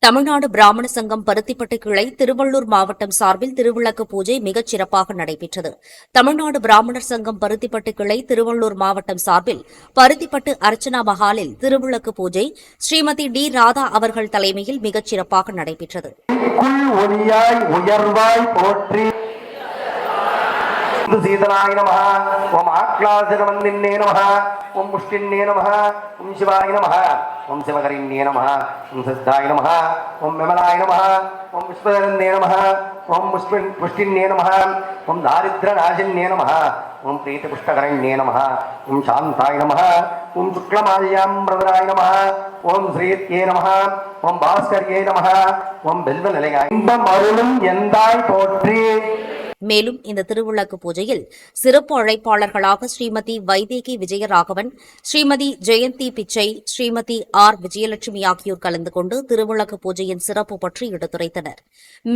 தமிழ்நாடு பிராமண சங்கம் பருத்திப்பட்டு கிளை திருவள்ளூர் மாவட்டம் சார்பில் திருவிளக்கு பூஜை மிகச் சிறப்பாக நடைபெற்றது. தமிழ்நாடு பிராமணர் சங்கம் பருத்திப்பட்டு கிளை திருவள்ளூர் மாவட்டம் சார்பில் பருத்திப்பட்டு அர்ச்சனா மஹாலில் திருவிளக்கு பூஜை ஸ்ரீமதி டி ராதா அவர்கள் தலைமையில் மிகச் சிறப்பாக நடைபெற்றது. சீதனாய நம ஓம் ஆக்லாசனவந்தின்னே நம ஓம் முஷ்டின்னே நம ஓம் சிவாய நம ஓம் சிவகரிண்யே நம ஓம் சித்தாய நம ஓம் விமலாய நம ஓம் விஸ்வதரன்னே நம ஓம் புஷ்டின்னே நம ஓம் தாரித்ரநாசின்னே நம ஓம் பிரீத்திபுஷ்டகரண்யே நம ஓம் சாந்தாய நம ஓம் சுக்லமால்யாம்பிரதராய நம ஓம் ஸ்ரீத்யே நம ஓம் பாஸ்கர்யே நம ஓம் பெல்வநிலையாய் இன்பம் அருளும் எந்தாய் போற்றி. மேலும் இந்த திருவிளக்கு பூஜையில் சிறப்பு அழைப்பாளர்களாக ஸ்ரீமதி வைதேகி விஜயராகவன், ஸ்ரீமதி ஜெயந்தி பிச்சை, ஸ்ரீமதி ஆர் விஜயலட்சுமி ஆகியோர் கலந்து கொண்டு திருவிளக்கு பூஜையின் சிறப்பு பற்றி எடுத்துரைத்தனர்.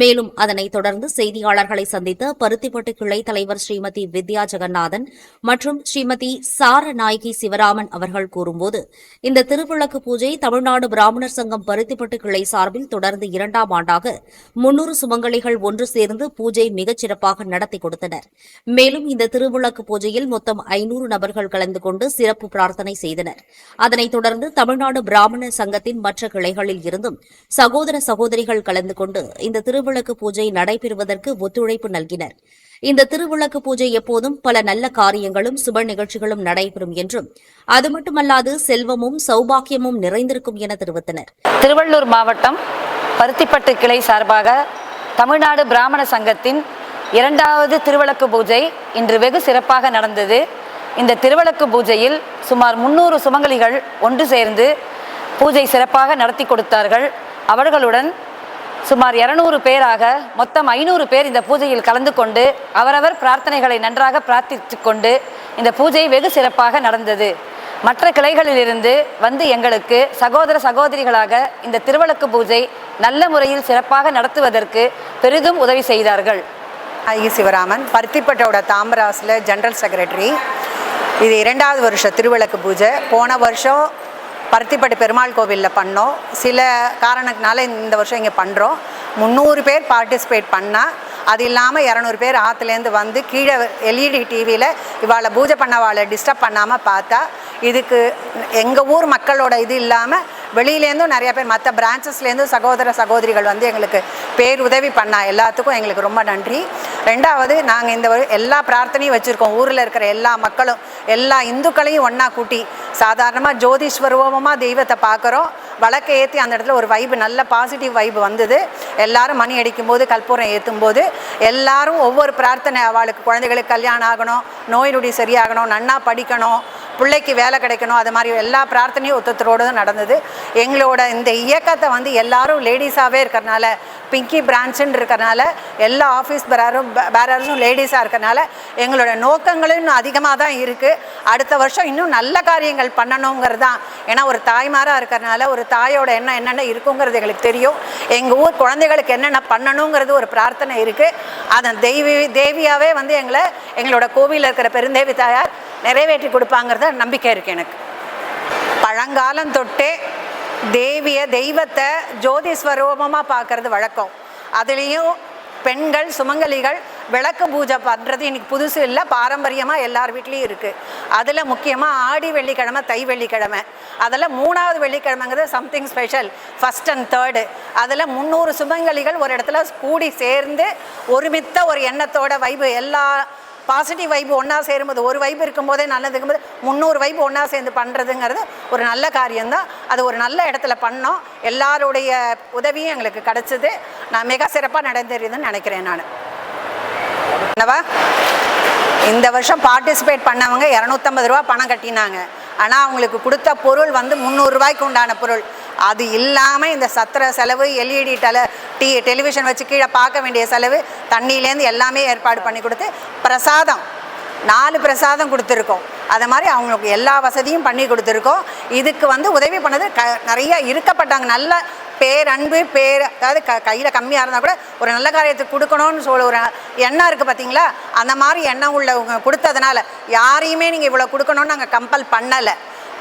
மேலும் அதனைத் தொடர்ந்து செய்தியாளர்களை சந்தித்த பருத்திப்பட்டு கிளை தலைவர் ஸ்ரீமதி வித்யா ஜெகநாதன் மற்றும் ஸ்ரீமதி சாரநாயகி சிவராமன் அவர்கள் கூறும்போது, இந்த திருவிளக்கு பூஜை தமிழ்நாடு பிராமணர் சங்கம் பருத்திப்பட்டு கிளை சார்பில் தொடர்ந்து 2ஆம் ஆண்டாக 300 சுமங்கலிகள் ஒன்று சேர்ந்து பூஜை மிகச் சிறப்பாக நடத்தி கொடுத்தனர். மேலும் இந்த திருவிளக்கு பூஜையில் மொத்தம் 500 நபர்கள் கலந்து கொண்டு சிறப்பு பிரார்த்தனை செய்தனர். அதனைத் தொடர்ந்து தமிழ்நாடு பிராமண சங்கத்தின் மற்ற கிளைகளில் இருந்தும் சகோதர சகோதரிகள் கலந்து கொண்டு இந்த திருவிளக்கு பூஜை நடைபெறுவதற்கு ஒத்துழைப்பு நல்கினர். இந்த திருவிளக்கு பூஜை எப்போதும் பல நல்ல காரியங்களும் சுப நிகழ்ச்சிகளும் நடைபெறும் என்றும் அது மட்டுமல்லாது செல்வமும் சௌபாக்கியமும் நிறைந்திருக்கும் என தெரிவித்தனர். திருவள்ளூர் மாவட்டம் பருத்திப்பட்டு கிளை சார்பாக தமிழ்நாடு பிராமண சங்கத்தின் 2வது திருவிளக்கு பூஜை இன்று வெகு சிறப்பாக நடந்தது. இந்த திருவிளக்கு பூஜையில் சுமார் 300 சுமங்கலிகள் ஒன்று சேர்ந்து பூஜை சிறப்பாக நடத்தி கொடுத்தார்கள். அவர்களுடன் சுமார் 200 பேராக மொத்தம் 500 பேர் இந்த பூஜையில் கலந்து கொண்டு அவரவர் பிரார்த்தனைகளை நன்றாக பிரார்த்தித்து கொண்டு இந்த பூஜை வெகு சிறப்பாக நடந்தது. மற்ற கிளைகளிலிருந்து வந்து எங்களுக்கு சகோதர சகோதரிகளாக இந்த திருவிளக்கு பூஜை நல்ல முறையில் சிறப்பாக நடத்துவதற்கு பெரிதும் உதவி செய்தார்கள். சிவராமன், பருத்திப்பட்டோட தாம்பராஸில் ஜெனரல் செக்ரட்டரி. இது 2வது வருஷம் திருவிளக்கு பூஜை. போன வருஷம் பருத்திப்பட்டு பெருமாள் கோவிலில் பண்ணோம். சில காரணத்தினால இந்த வருஷம் இங்கே பண்ணுறோம். 300 பேர் பார்ட்டிசிபேட் பண்ணால், அது இல்லாமல் 200 பேர் ஆற்றுலேருந்து வந்து கீழே எல்இடி டிவியில் இவாளை பூஜை பண்ணவாளை டிஸ்டர்ப் பண்ணாமல் பார்த்தா, இதுக்கு எங்கள் ஊர் மக்களோட இது இல்லாமல் வெளியிலேருந்தும் நிறைய பேர் மற்ற பிரான்ச்சஸ்லேருந்தும் சகோதர சகோதரிகள் வந்து எங்களுக்கு பேர் உதவி பண்ணா. எல்லாத்துக்கும் எங்களுக்கு ரொம்ப நன்றி. 2வது, நாங்கள் இந்த எல்லா பிரார்த்தனையும் வச்சுருக்கோம். ஊரில் இருக்கிற எல்லா மக்களும் எல்லா இந்துக்களையும் ஒன்றா கூட்டி சாதாரணமாக ஜோதிஸ்வரூபமாக தெய்வத்தை பார்க்குறோம். வழக்கை ஏற்றி அந்த இடத்துல ஒரு வைப்பு, நல்ல பாசிட்டிவ் வைப்பு வந்தது. எல்லாரும் மணி அடிக்கும்போது கற்பூரம் ஏற்றும் போது எல்லாரும் ஒவ்வொரு பிரார்த்தனை, அவளுக்கு குழந்தைகளுக்கு கல்யாணம் ஆகணும், நோய் நொடி சரியாகணும், நன்னா படிக்கணும், பிள்ளைக்கு வேலை கிடைக்கணும், அது மாதிரி எல்லா பிரார்த்தனையும் ஒருத்தரோடு தான் நடந்தது. எங்களோட இந்த இயக்கத்தை வந்து எல்லாரும் லேடிஸாகவே இருக்கிறனால, பிங்கி பிரான்ச்சுன்னு இருக்கிறனால எல்லா ஆஃபீஸ் பேரர்ஸும் லேடிஸாக இருக்கிறனால எங்களோட நோக்கங்களும் இன்னும் அதிகமாக தான் இருக்குது. அடுத்த வருஷம் இன்னும் நல்ல காரியங்கள் பண்ணணுங்கிறது தான். ஏன்னா ஒரு தாய்மாராக இருக்கிறனால ஒரு தாயோட எண்ணம் என்னென்ன இருக்குங்கிறது எங்களுக்கு தெரியும். எங்கள் ஊர் குழந்தைகளுக்கு என்னென்ன பண்ணணுங்கிறது ஒரு பிரார்த்தனை இருக்குது. அதன் தேவியாகவே வந்து எங்களோட கோவிலில் இருக்கிற பெருந்தேவி தாயார் நிறைவேற்றி கொடுப்பாங்கிறத நம்பிக்கை இருக்குது எனக்கு. பழங்காலம் தொட்டே தெய்வத்தை ஜோதி ஸ்வரூபமாக பார்க்கறது வழக்கம். அதுலேயும் பெண்கள் சுமங்கலிகள் விளக்கு பூஜை பண்ணுறது இன்றைக்கி புதுசு இல்லை, பாரம்பரியமாக எல்லார் வீட்லேயும் இருக்குது. அதில் முக்கியமாக ஆடி வெள்ளிக்கிழமை, தை வெள்ளிக்கிழமை, அதில் 3வது வெள்ளிக்கிழமைங்கிறது something special. 1st and 3rd அதில் 300 சுமங்கலிகள் ஒரு இடத்துல கூடி சேர்ந்து ஒருமித்த ஒரு எண்ணத்தோட வைப்பு, எல்லா பாசிட்டிவ் வைப்பு ஒன்றா சேரும்போது, ஒரு வைப்பு இருக்கும்போதே நல்லதுக்கும் போது 300 வைப்பு ஒன்றா சேர்ந்து பண்ணுறதுங்கிறது ஒரு நல்ல காரியம்தான். அது ஒரு நல்ல இடத்துல பண்ணோம். எல்லாருடைய உதவியும் எங்களுக்கு கிடச்சிது. நான் மிக சிறப்பாக நடந்துருதுன்னு நினைக்கிறேன். நான் என்னவா இந்த வருஷம் பார்ட்டிசிபேட் பண்ணவங்க 250 ரூபா பணம் கட்டினாங்க. ஆனால் அவங்களுக்கு கொடுத்த பொருள் வந்து 300 ரூபாய்க்கு உண்டான பொருள். அது இல்லாமல் இந்த சத்திர செலவு, எல்இடி டெலிவிஷன் வச்சு கீழே பார்க்க வேண்டிய செலவு, தண்ணியிலேருந்து எல்லாமே ஏற்பாடு பண்ணி கொடுத்து பிரசாதம் 4 பிரசாதம் கொடுத்துருக்கோம். அது மாதிரி அவங்களுக்கு எல்லா வசதியும் பண்ணி கொடுத்துருக்கோம். இதுக்கு வந்து உதவி பண்ணது நிறைய இருக்கப்பட்டாங்க. நல்ல பேரன்பு, அதாவது கையில் கம்மியாக இருந்தால் கூட ஒரு நல்ல காரியத்துக்கு கொடுக்கணும்னு சொல்ல ஒரு எண்ணம் இருக்குது பார்த்தீங்களா. அந்த மாதிரி எண்ணம் உள்ளவங்க கொடுத்ததுனால யாரையுமே நீங்கள் இவ்வளோ கொடுக்கணும்னு நாங்கள் கம்பல் பண்ணலை.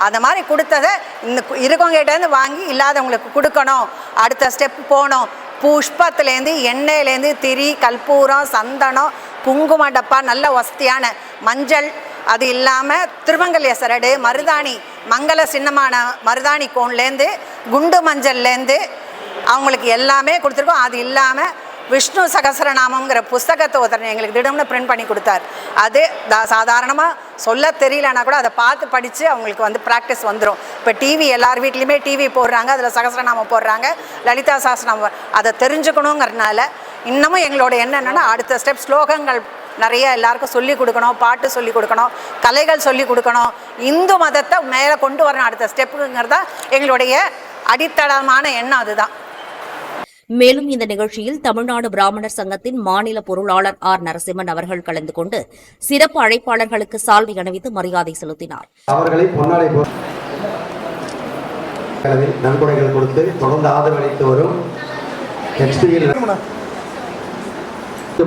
அந்த மாதிரி கொடுத்ததை இந்த இருக்கவங்ககிட்டேருந்து வாங்கி இல்லாதவங்களுக்கு கொடுக்கணும். அடுத்த ஸ்டெப் போகணும். புஷ்பத்துலேருந்து எண்ணெயிலேருந்து திரி, கற்பூரம், சந்தனம், குங்கும டப்பா, நல்ல வசதியான மஞ்சள், அது இல்லாமல் திருமங்கல்ய சரடு, மருதாணி, மங்கள சின்னமான மருதாணி கோன்லேருந்து குண்டு மஞ்சள்லேருந்து அவங்களுக்கு எல்லாமே கொடுத்துருக்கோம். அது இல்லாமல் விஷ்ணு சகசரநாமங்கிற புஸ்தகத்தை ஒருத்தர் எங்களுக்கு திடம்னு பிரிண்ட் பண்ணி கொடுத்தார். அது சாதாரணமாக சொல்ல தெரியலனா கூட அதை பார்த்து படித்து அவங்களுக்கு வந்து ப்ராக்டிஸ் வந்துடும். இப்போ டிவி எல்லார் வீட்லேயுமே டிவி போடுறாங்க, அதில் சகசரநாமம் போடுறாங்க, லலிதா சகசரநாமம், அதை தெரிஞ்சுக்கணுங்கிறதுனால இன்னமும் எங்களோட என்னென்னா அடுத்த ஸ்டெப் ஸ்லோகங்கள் நிறைய எல்லாருக்கும் சொல்லிக் கொடுக்கணும், பாட்டு சொல்லிக் கொடுக்கணும், கலைகள் சொல்லிக் கொடுக்கணும், இந்து மதத்தை மேலே கொண்டு வரணும் அடுத்த ஸ்டெப்புங்கிறதா எங்களுடைய அடித்தளமான எண்ணம். அதுதான். மேலும் இந்த நிகழ்ச்சியில் தமிழ்நாடு பிராமணர் சங்கத்தின் மாநில பொருளாளர் ஆர் நரசிம்மன் அவர்கள் கலந்து கொண்டு சிறப்பு அழைப்பாளர்களுக்கு சால்வை அணிவித்து மரியாதை செலுத்தினார். அவர்களை பொன்னாடை நன்கொடைகள் கொடுத்து தொடர்ந்து ஆதரவளித்து வரும்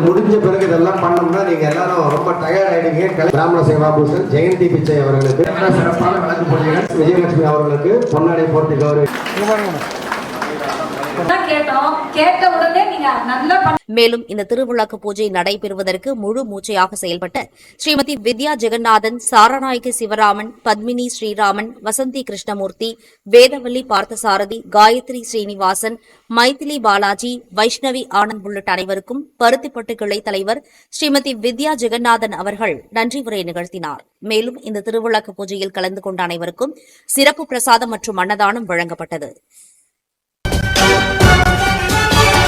முடிஞ்ச பிறகு இதெல்லாம் பண்ணோம்னா நீங்க எல்லாரும் ரொம்ப டயர்ட் ஆயிடுவீங்க. பிராமண சேவா பூஷன் ஜெயந்தி பிச்சை அவர்களுக்கு சிறப்பான வழக்கு போட்டிகள், விஜயலட்சுமி அவர்களுக்கு பொன்னாடை போட்டி கௌரவி. மேலும் இந்த திருவிளக்கு பூஜை நடைபெறுவதற்கு முழு மூச்சையாக செயல்பட்ட ஸ்ரீமதி வித்யா ஜெகநாதன், சாரநாயகி சிவராமன், பத்மினி ஸ்ரீராமன், வசந்தி கிருஷ்ணமூர்த்தி, வேதவல்லி பார்த்தசாரதி, காயத்ரி ஸ்ரீனிவாசன், மைதிலி பாலாஜி, வைஷ்ணவி ஆனந்த் உள்ளிட்ட அனைவருக்கும் பருத்திப்பட்டு கிளை தலைவர் ஸ்ரீமதி வித்யா ஜெகநாதன் அவர்கள் நன்றி உரை நிகழ்த்தினார். மேலும் இந்த திருவிளக்கு பூஜையில் கலந்து கொண்ட அனைவருக்கும் சிறப்பு பிரசாதம் மற்றும் அன்னதானம் வழங்கப்பட்டது.